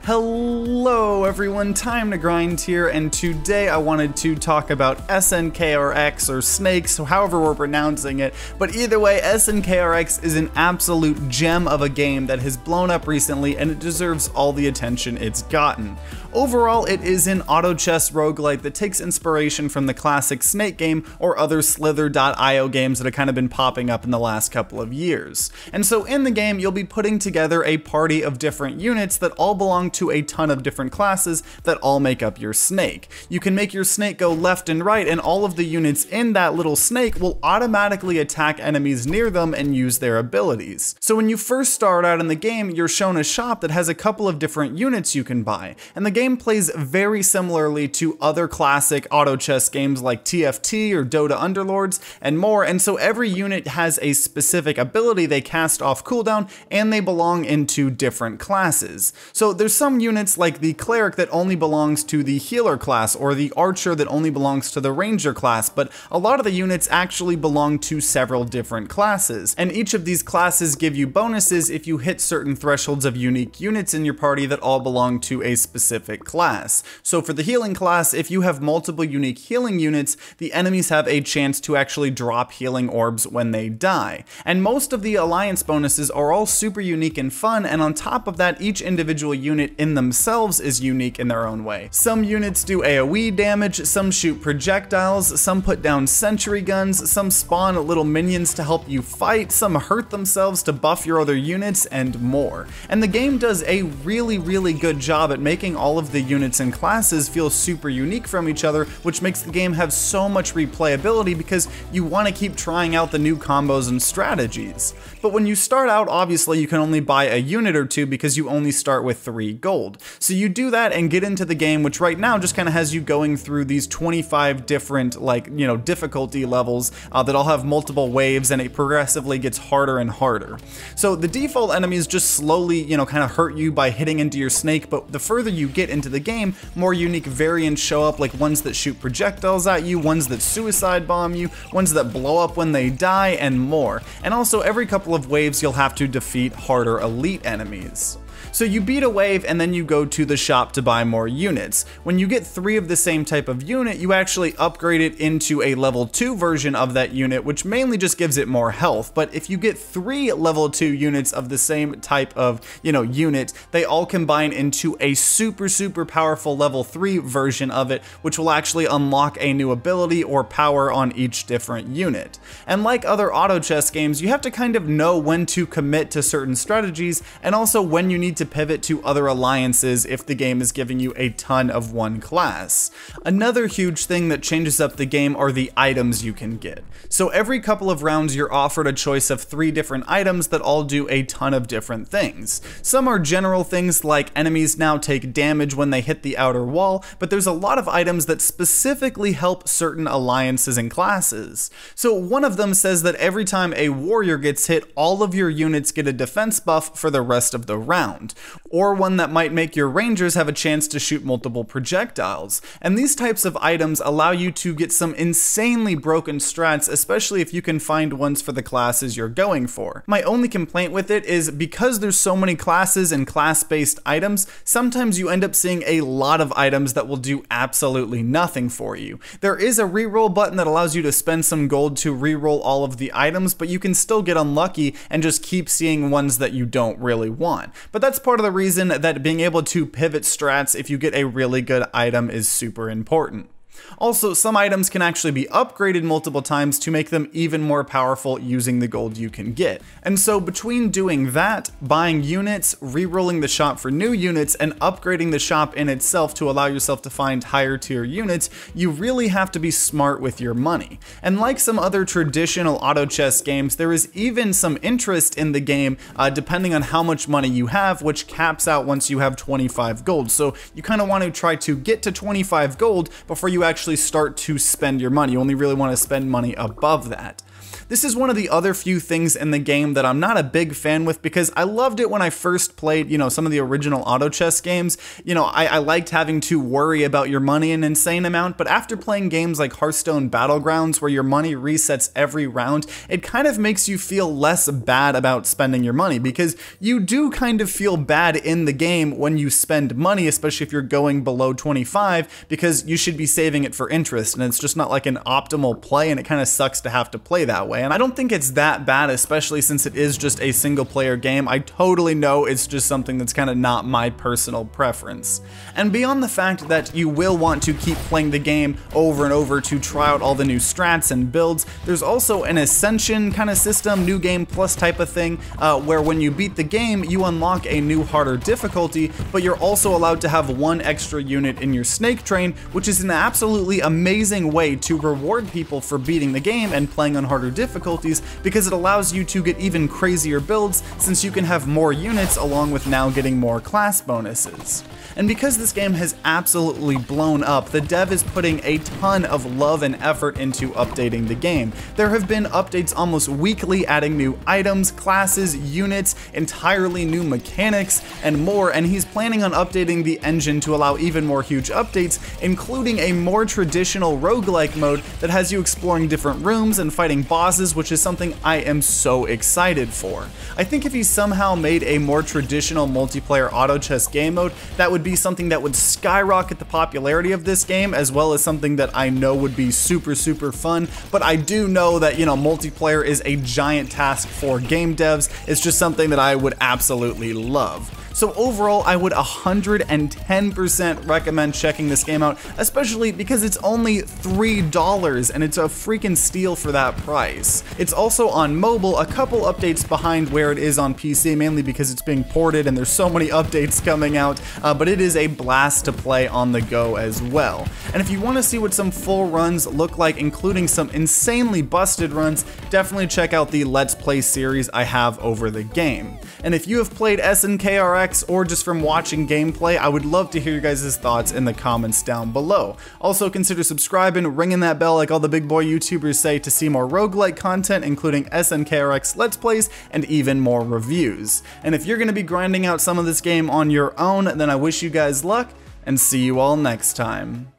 Hello everyone, TimeToGrind here, and today I wanted to talk about SNKRX or Snakes, however we're pronouncing it, but either way, SNKRX is an absolute gem of a game that has blown up recently and it deserves all the attention it's gotten. Overall, it is an AutoChess Roguelike that takes inspiration from the classic Snake game or other Slither.io games that have kind of been popping up in the last couple of years. And so in the game, you'll be putting together a party of different units that all belong to a ton of different classes that all make up your snake. You can make your snake go left and right, and all of the units in that little snake will automatically attack enemies near them and use their abilities. So when you first start out in the game, you're shown a shop that has a couple of different units you can buy, and the game plays very similarly to other classic auto chess games like TFT or Dota Underlords and more, and so every unit has a specific ability they cast off cooldown and they belong into different classes. So there's some units like the Cleric that only belongs to the Healer class, or the Archer that only belongs to the Ranger class, but a lot of the units actually belong to several different classes, and each of these classes give you bonuses if you hit certain thresholds of unique units in your party that all belong to a specific class. So for the Healing class, if you have multiple unique healing units, the enemies have a chance to actually drop healing orbs when they die. And most of the alliance bonuses are all super unique and fun, and on top of that, each individual unit in themselves is unique in their own way. Some units do AoE damage, some shoot projectiles, some put down sentry guns, some spawn little minions to help you fight, some hurt themselves to buff your other units, and more. And the game does a really good job at making all of the units and classes feel super unique from each other, which makes the game have so much replayability because you want to keep trying out the new combos and strategies. But when you start out, obviously you can only buy a unit or two because you only start with 3 gold. So you do that and get into the game, which right now just kind of has you going through these 25 different difficulty levels that all have multiple waves, and it progressively gets harder and harder. So the default enemies just slowly kind of hurt you by hitting into your snake, but the further you get into the game, more unique variants show up, like ones that shoot projectiles at you, ones that suicide bomb you, ones that blow up when they die, and more. And also every couple of waves you'll have to defeat harder elite enemies. So you beat a wave and then you go to the shop to buy more units. When you get 3 of the same type of unit, you actually upgrade it into a level 2 version of that unit, which mainly just gives it more health. But if you get 3 level 2 units of the same type of, unit, they all combine into a super powerful level 3 version of it, which will actually unlock a new ability or power on each different unit. And like other auto chess games, you have to kind of know when to commit to certain strategies, and also when you need to pivot to other alliances if the game is giving you a ton of one class. Another huge thing that changes up the game are the items you can get. So every couple of rounds you're offered a choice of 3 different items that all do a ton of different things. Some are general things like enemies now take damage when they hit the outer wall, but there's a lot of items that specifically help certain alliances and classes. So one of them says that every time a warrior gets hit, all of your units get a defense buff for the rest of the round. Or one that might make your rangers have a chance to shoot multiple projectiles. And these types of items allow you to get some insanely broken strats, especially if you can find ones for the classes you're going for. My only complaint with it is because there's so many classes and class-based items, sometimes you end up seeing a lot of items that will do absolutely nothing for you. There is a reroll button that allows you to spend some gold to reroll all of the items, but you can still get unlucky and just keep seeing ones that you don't really want. But that's part of the reason that being able to pivot strats if you get a really good item is super important. Also, some items can actually be upgraded multiple times to make them even more powerful using the gold you can get. And so between doing that, buying units, re-rolling the shop for new units, and upgrading the shop in itself to allow yourself to find higher tier units, you really have to be smart with your money. And like some other traditional auto chess games, there is even some interest in the game depending on how much money you have, which caps out once you have 25 gold. So you kind of want to try to get to 25 gold before you actually start to spend your money. You only really want to spend money above that. This is one of the other few things in the game that I'm not a big fan with, because I loved it when I first played, some of the original auto chess games. I liked having to worry about your money an insane amount, but after playing games like Hearthstone Battlegrounds, where your money resets every round, it kind of makes you feel less bad about spending your money, because you do kind of feel bad in the game when you spend money, especially if you're going below 25, because you should be saving it for interest, and it's just not like an optimal play, and it kind of sucks to have to play that way. And I don't think it's that bad, especially since it is just a single player game. I totally know it's just something that's kind of not my personal preference. And beyond the fact that you will want to keep playing the game over and over to try out all the new strats and builds, there's also an Ascension kind of system, new game plus type of thing, where when you beat the game, you unlock a new harder difficulty, but you're also allowed to have one extra unit in your snake train, which is an absolutely amazing way to reward people for beating the game and playing on harder difficulties, because it allows you to get even crazier builds, since you can have more units along with now getting more class bonuses. And because this game has absolutely blown up, the dev is putting a ton of love and effort into updating the game. There have been updates almost weekly, adding new items, classes, units, entirely new mechanics, and more, and he's planning on updating the engine to allow even more huge updates, including a more traditional roguelike mode that has you exploring different rooms and fighting bosses, which is something I am so excited for. I think if he somehow made a more traditional multiplayer auto chess game mode, that would be something that would skyrocket the popularity of this game, as well as something that I know would be super fun. But I do know that, multiplayer is a giant task for game devs. It's just something that I would absolutely love. So overall, I would 110% recommend checking this game out, especially because it's only $3 and it's a freaking steal for that price. It's also on mobile, a couple updates behind where it is on PC, mainly because it's being ported and there's so many updates coming out, but it is a blast to play on the go as well. And if you want to see what some full runs look like, including some insanely busted runs, definitely check out the Let's Play series I have over the game. And if you have played SNKRX or just from watching gameplay, I would love to hear your guys' thoughts in the comments down below. Also consider subscribing, ringing that bell like all the big boy YouTubers say, to see more roguelike content, including SNKRX Let's Plays and even more reviews. And if you're going to be grinding out some of this game on your own, then I wish you guys luck, and see you all next time.